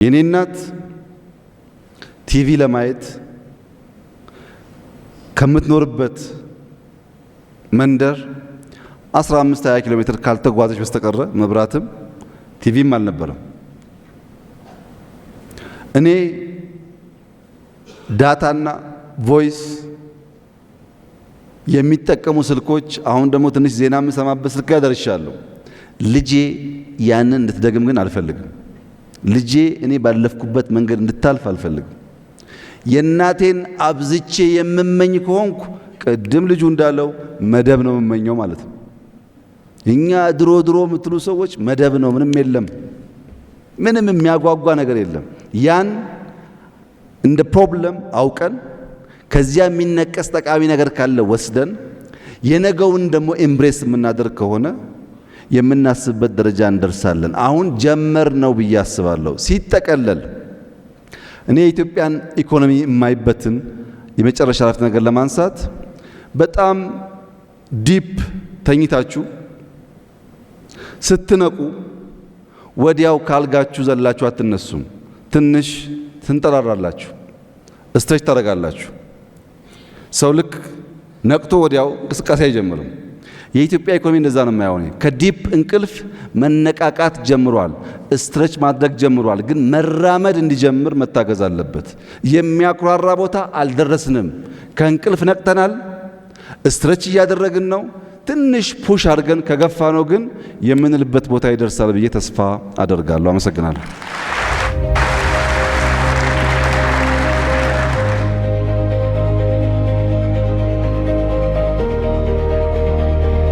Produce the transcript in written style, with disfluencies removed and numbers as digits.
የኔ እናት ቲቪ ለማየት ከምትኖርበት መንደር 15-20 ኪሎ ሜትር ካልተጓዘች በስተቀረ መብራትም ቲቪም አልነበረም። እኔ ዳታና ቮይስ የሚጠቀሙ ስልኮች አሁን ደግሞ ትንሽ ዜና የምሰማበት ስልክ ጋር ደርሻለሁ። ልጄ ያንን እንድትደግም ግን አልፈልግም። ልጄ እኔ ባለፍኩበት መንገድ እንድታልፍ አልፈልግም። የእናቴን አብዝቼ የምመኝ ከሆንኩ ቅድም ልጁ እንዳለው መደብ ነው የምመኘው ማለት ነው። እኛ ድሮ የምትሉ ሰዎች መደብ ነው፣ ምንም የለም፣ ምንም የሚያጓጓ ነገር የለም። ያን እንደ ፕሮብለም አውቀን ከዚያ የሚነቀስ ጠቃሚ ነገር ካለ ወስደን የነገውን ደግሞ ኤምብሬስ የምናደርግ ከሆነ የምናስብበት ደረጃ እንደርሳለን። አሁን ጀመር ነው ብዬ አስባለሁ። ሲጠቀለል እኔ የኢትዮጵያን ኢኮኖሚ የማይበትን የመጨረሻ አረፍተ ነገር ለማንሳት በጣም ዲፕ ተኝታችሁ ስትነቁ ወዲያው ካልጋችሁ ዘላችሁ አትነሱም። ትንሽ ትንጠራራላችሁ፣ ስትሬች ታደርጋላችሁ። ሰው ልክ ነቅቶ ወዲያው እንቅስቃሴ አይጀምርም። የኢትዮጵያ ኢኮኖሚ እንደዛ ነው የማይሆን። ከዲፕ እንቅልፍ መነቃቃት ጀምሯል፣ ስትሬች ማድረግ ጀምሯል። ግን መራመድ እንዲጀምር መታገዝ አለበት። የሚያኩራራ ቦታ አልደረስንም። ከእንቅልፍ ነቅተናል፣ ስትሬች እያደረግን ነው። ትንሽ ፑሽ አድርገን ከገፋ ነው ግን የምንልበት ቦታ ይደርሳል ብዬ ተስፋ አደርጋለሁ። አመሰግናለሁ።